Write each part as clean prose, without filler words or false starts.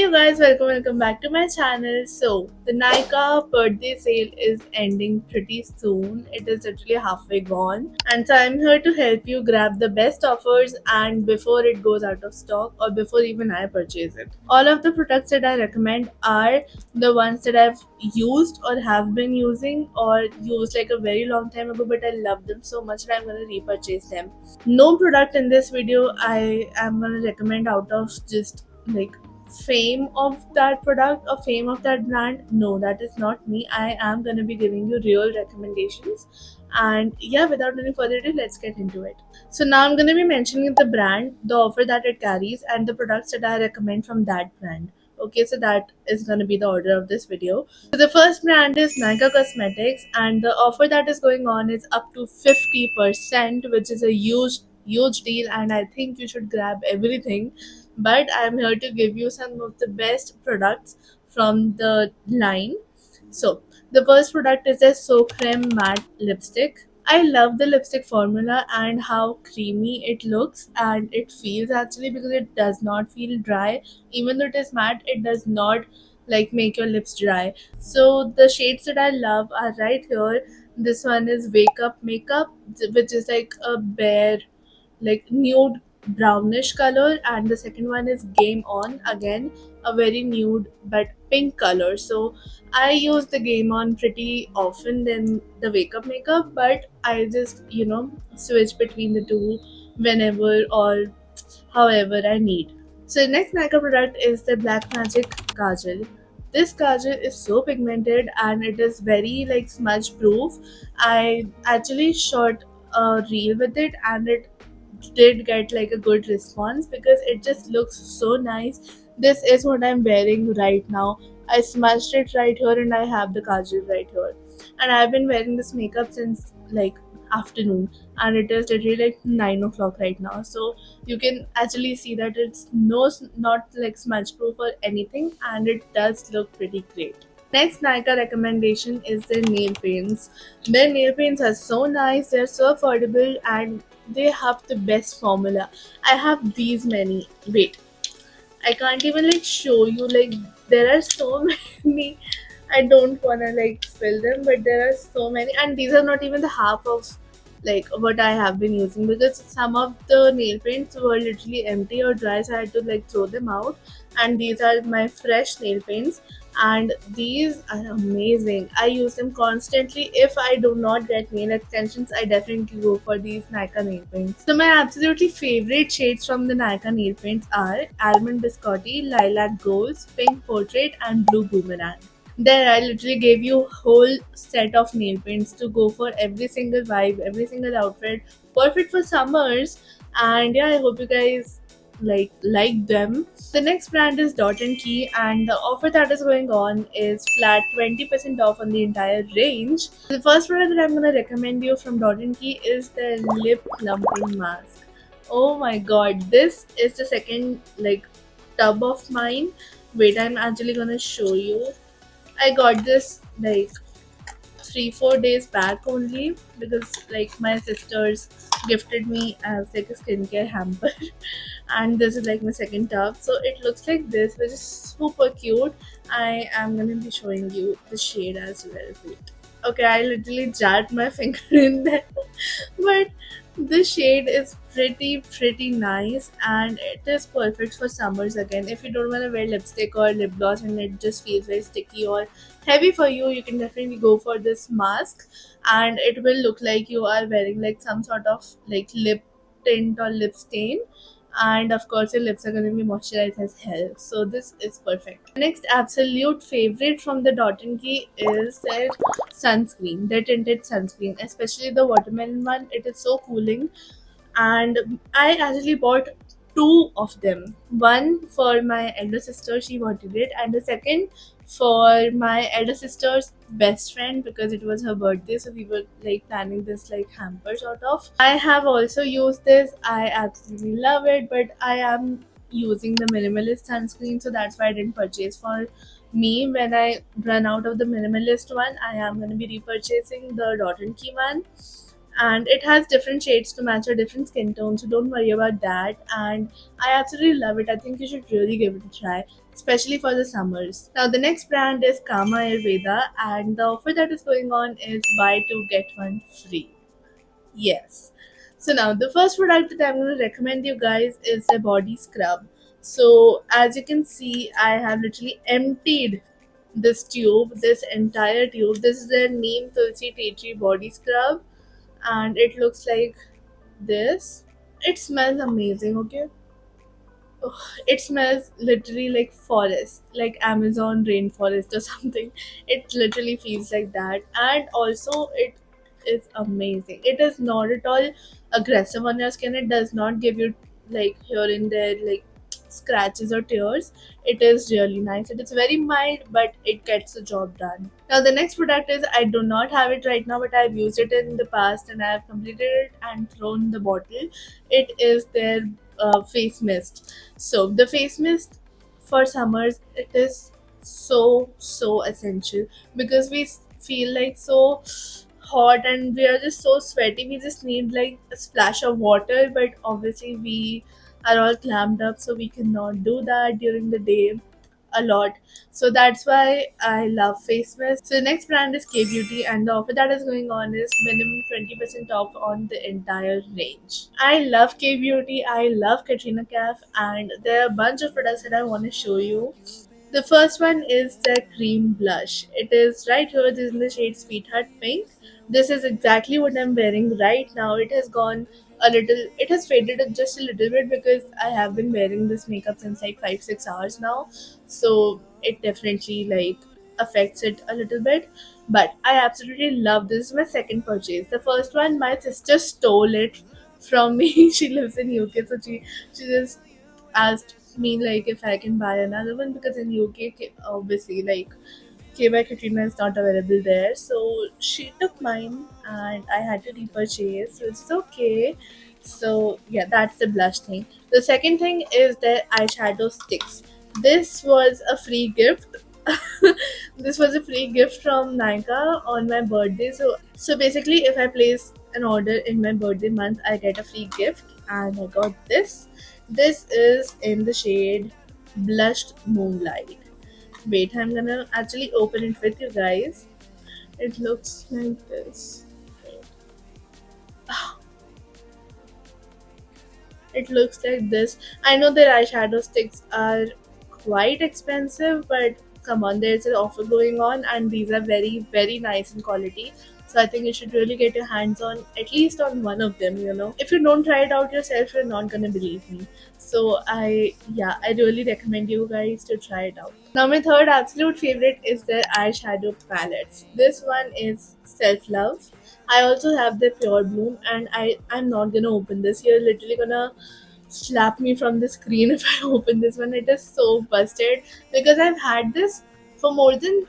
you guys, welcome back to my channel. So the Nykaa birthday sale is ending pretty soon. It is literally halfway gone, and so I'm here to help you grab the best offers and before it goes out of stock or before even I purchase it. All of the products that I recommend are the ones that I've used or have been using or used like a very long time ago, but I love them so much that I'm gonna repurchase them. No product in this video I am gonna recommend out of just like fame of that product or fame of that brand. No, that is not me. I am gonna be giving you real recommendations. And yeah, without any further ado, let's get into it. So now I'm gonna be mentioning the brand, the offer that it carries, and the products that I recommend from that brand. Okay, so that is gonna be the order of this video. So the first brand is Nykaa Cosmetics, and the offer that is going on is up to 50%, which is a huge deal, and I think you should grab everything. But I'm here to give you some of the best products from the line. So the first product is a So Creme matte lipstick. I love the lipstick formula and how creamy it looks and it feels actually, because it does not feel dry. Even though it is matte, it does not like make your lips dry. So the shades that I love are right here. This one is Wake Up Makeup, which is like a bare like nude brownish color, and the second one is Game On, again a very nude but pink color. So I use the Game On pretty often than the Wake Up Makeup, but I just switch between the two whenever or however I need. So the next makeup product is the Black Magic Kajal. This kajal is so pigmented and it is very like smudge proof. I actually shot a reel with it and it did get like a good response because it just looks so nice. This is what I'm wearing right now. I smudged it right here and I have the kajal right here. And I've been wearing this makeup since like afternoon, and it is literally like 9 o'clock right now. So you can actually see that it's not like smudge proof or anything, and it does look pretty great. Next Nykaa recommendation is their nail paints. Their nail paints are so nice, they're so affordable, and they have the best formula. I have these many. Wait, I can't even like show you. Like there are so many. I don't wanna like spill them, but there are so many, and these are not even the half of like what I have been using, because some of the nail paints were literally empty or dry, so I had to like throw them out. And these are my fresh nail paints, and these are amazing. I use them constantly. If I do not get nail extensions, I definitely go for these Nykaa nail paints. So my absolutely favorite shades from the Nykaa nail paints are Almond Biscotti, Lilac Goals, Pink Portrait, and Blue Boomerang. There I literally gave you a whole set of nail paints to go for every single vibe, every single outfit. Perfect for summers. And yeah, I hope you guys like them. The next brand is Dot and Key, and the offer that is going on is flat 20% off on the entire range. The first product that I'm gonna recommend you from Dot and Key is the lip plumping mask. Oh my god, this is the second like tub of mine. Wait, I'm actually gonna show you. I got this like 3-4 days back only, because like my sisters gifted me as like a skincare hamper and this is like my second tub. So it looks like this, which is super cute. I am gonna be showing you the shade as well. Wait. Okay, I literally jabbed my finger in there, but the shade is pretty nice, and it is perfect for summers. Again, if you don't want to wear lipstick or lip gloss and it just feels very sticky or heavy for you, you can definitely go for this mask, and it will look like you are wearing like some sort of like lip tint or lip stain. And of course your lips are going to be moisturized as hell, so this is perfect. Next absolute favorite from the Dot and Key is their sunscreen, their tinted sunscreen, especially the watermelon one. It is so cooling, and I actually bought two of them. One for my elder sister, she wanted it, and the second for my elder sister's best friend because it was her birthday. So we were like planning this like hamper sort of. I have also used this. I absolutely love it, but I am using the minimalist sunscreen, so that's why I didn't purchase for me. When I run out of the minimalist one, I am going to be repurchasing the Dot and Key one. and it has different shades to match your different skin tones, so don't worry about that. And I absolutely love it. I think you should really give it a try, especially for the summers. Now the next brand is Kama Ayurveda, and the offer that is going on is buy two get one free. Yes. So now the first product that I'm going to recommend you guys is a body scrub. So as you can see, I have literally emptied this tube, this entire tube. This is the neem tulsi tea tree body scrub, and it looks like this. It smells amazing. Okay, it smells literally like forest, like Amazon rainforest or something. It literally feels like that, and also it is amazing. It is not at all aggressive on your skin. It does not give you like here and there like scratches or tears. It is really nice. It is very mild, but it gets the job done. Now the next product is, I do not have it right now, but I've used it in the past and I have completed it and thrown the bottle. It is their face mist. So the face mist for summers, it is so essential because we feel like so hot and we are just so sweaty. We just need like a splash of water, but obviously we are all clammed up, so we cannot do that during the day a lot. So that's why I love face mist. So the next brand is K Beauty, and the offer that is going on is minimum 20% off on the entire range. I love K Beauty, I love Katrina Kaif, and there are a bunch of products that I want to show you. The first one is the cream blush. It is right here. This is in the shade Sweetheart Pink. This is exactly what I'm wearing right now. It has gone a little, it has faded just a little bit because I have been wearing this makeup since like 5 6 hours now. So it definitely like affects it a little bit. But I absolutely love this. This is my second purchase. The first one, my sister stole it from me. She lives in UK, so she just asked me like if I can buy another one because in UK obviously like K by Katrina is not available there. So she took mine and I had to repurchase. So it's okay. So yeah, that's the blush thing. The second thing is the eyeshadow sticks. This was a free gift. This was a free gift from Nika on my birthday. So basically, if I place an order in my birthday month, I get a free gift, and I got this. This is in the shade Blushed Moonlight. Wait, I'm gonna actually open it with you guys. It looks like this. It looks like this. I know their eyeshadow sticks are quite expensive, but come on, there's an offer going on, and these are very nice in quality. So I think you should really get your hands on at least on one of them. If you don't try it out yourself, you're not gonna believe me. So I really recommend you guys to try it out. Now my third absolute favorite is their eyeshadow palettes. This one is Self Love. I also have the Pure Bloom, and I'm not gonna open this. You're literally gonna slap me from the screen if I open this one. It is so busted because I've had this for more than,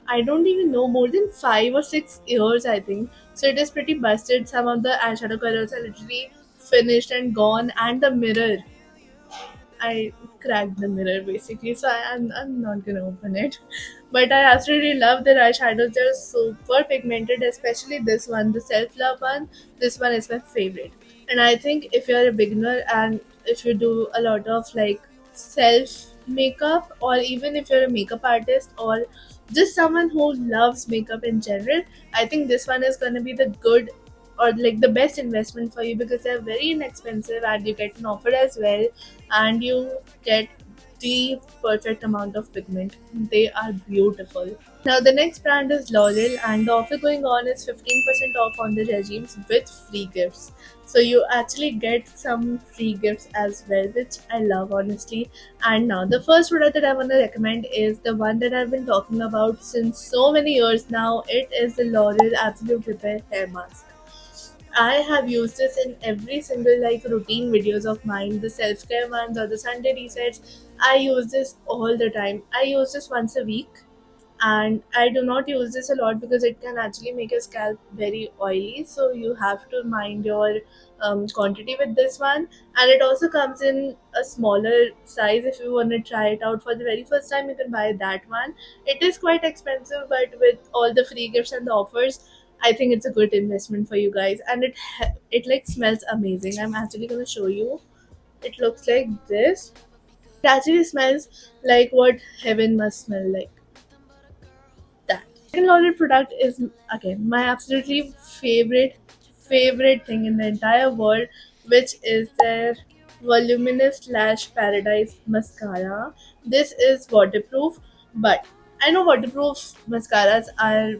I don't even know, more than 5 or 6 years, I think. So it is pretty busted. Some of the eyeshadow colors are literally finished and gone, and the mirror, I cracked the mirror basically, so I'm not gonna open it. But I absolutely love their eyeshadows. They're super pigmented, especially this one, the Self Love one. This one is my favorite. And I think if you're a beginner and if you do a lot of like self makeup, or even if you're a makeup artist or just someone who loves makeup in general, I think this one is gonna be the good or like the best investment for you because they're very inexpensive and you get an offer as well, and you get the perfect amount of pigment. They are beautiful. Now the next brand is L'Oreal, and the offer going on is 15% off on the regimes with free gifts. So you actually get some free gifts as well, which I love honestly. And now the first product that I want to recommend is the one that I've been talking about since so many years now. It is the L'Oreal Absolute Repair Hair Mask. I have used this in every single like routine videos of mine, the self care ones or the Sunday resets. I use this all the time. I use this once a week, and I do not use this a lot because it can actually make your scalp very oily. So you have to mind your quantity with this one, and it also comes in a smaller size. If you want to try it out for the very first time, you can buy that one. It is quite expensive, but with all the free gifts and the offers, I think it's a good investment for you guys, and it like smells amazing. I'm actually gonna show you. It looks like this. It actually smells like what heaven must smell like. That. Second L'Oreal product is again my absolutely favorite thing in the entire world, which is their voluminous lash paradise mascara. This is waterproof, but I know waterproof mascaras are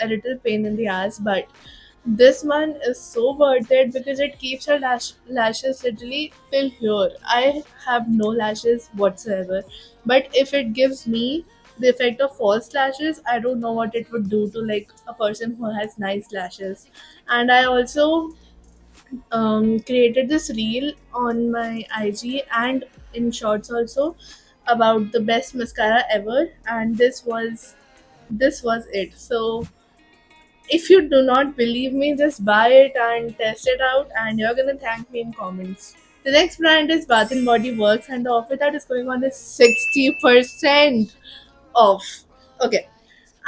a little pain in the ass, but this one is so worth it because it keeps your lashes literally till here. I have no lashes whatsoever, but if it gives me the effect of false lashes, I don't know what it would do to like a person who has nice lashes. And I also created this reel on my IG and in shorts also about the best mascara ever, and this was it. So if you do not believe me, just buy it and test it out, and you're gonna thank me in comments. The next brand is Bath and Body Works, and the offer that is going on is 60% off. Okay,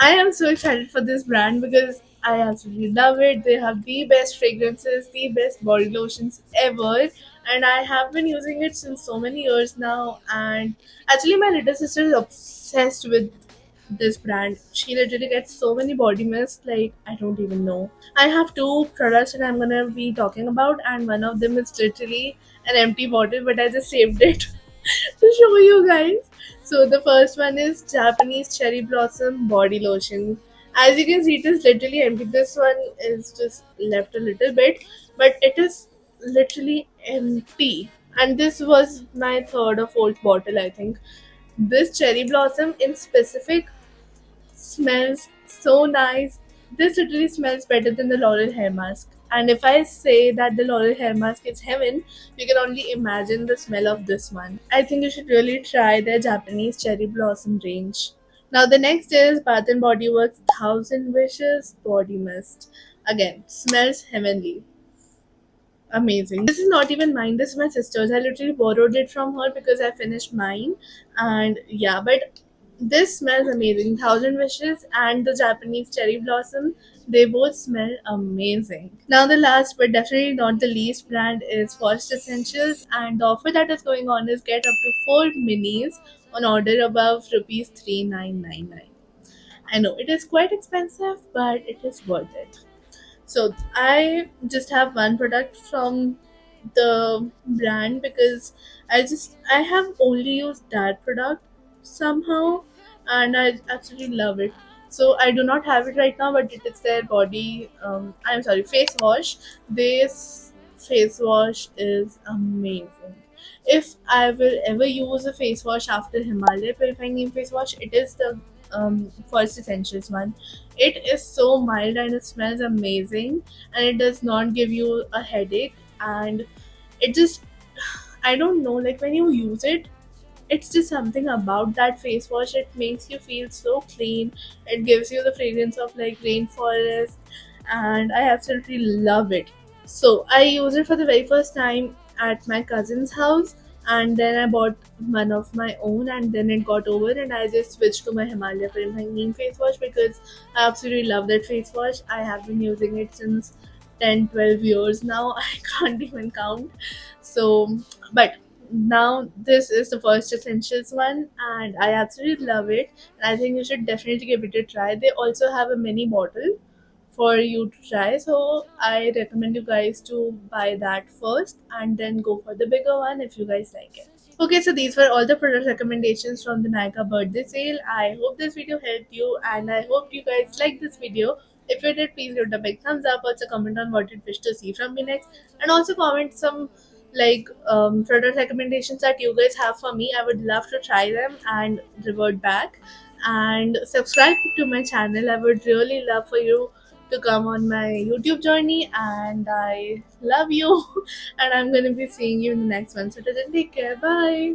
I am so excited for this brand because I absolutely love it. They have the best fragrances, the best body lotions ever, and I have been using it since so many years now. And actually, my little sister is obsessed with this brand. She literally gets so many body mist, like I don't even know. I have two products that I'm gonna be talking about, and one of them is literally an empty bottle, but I just saved it to show you guys. So the first one is Japanese Cherry Blossom Body Lotion. As you can see, it is literally empty. This one is just left a little bit, but it is literally empty. And this was my third or fourth bottle, I think. This cherry blossom in specific smells so nice. This literally smells better than the L'Oreal hair mask. And if I say that the L'Oreal hair mask is heaven, you can only imagine the smell of this one. I think you should really try their Japanese cherry blossom range. Now the next is Bath and Body Works Thousand Wishes Body Mist. Again, smells heavenly. Amazing. This is not even mine. This is my sister's. I literally borrowed it from her because I finished mine. And yeah, but this smells amazing. Thousand Wishes and the Japanese Cherry Blossom, they both smell amazing. Now, the last but definitely not the least brand is Forest Essentials, and the offer that is going on is get up to 4 minis on order above rupees 3999. I know it is quite expensive, but it is worth it. So I just have one product from the brand because I have only used that product somehow, and I absolutely love it. So I do not have it right now, but it is their body. I'm sorry, face wash. This face wash is amazing. If I will ever use a face wash after Himalaya Purifying Neem face wash, it is the First Essentials one. It is so mild and it smells amazing, and it does not give you a headache. And it just, I don't know, like when you use it, it's just something about that face wash. It makes you feel so clean. It gives you the fragrance of like rainforest, and I absolutely love it. So I used it for the very first time at my cousin's house, and then I bought one of my own, and then it got over, and I just switched to my Himalaya Neem face wash because I absolutely love that face wash. I have been using it since 10-12 years now. I can't even count. So, but now this is the First Essentials one, and I absolutely love it. And I think you should definitely give it a try. They also have a mini bottle for you to try. So I recommend you guys to buy that first and then go for the bigger one if you guys like it. Okay, so these were all the product recommendations from the Nykaa birthday sale. I hope this video helped you, and I hope you guys liked this video. If you did, please give it a big thumbs up. Also comment on what you'd wish to see from me next, and also comment some like product recommendations that you guys have for me. I would love to try them and revert back. And subscribe to my channel. I would really love for you to come on my YouTube journey, and I love you. And I'm gonna be seeing you in the next one. So till then, take care. Bye.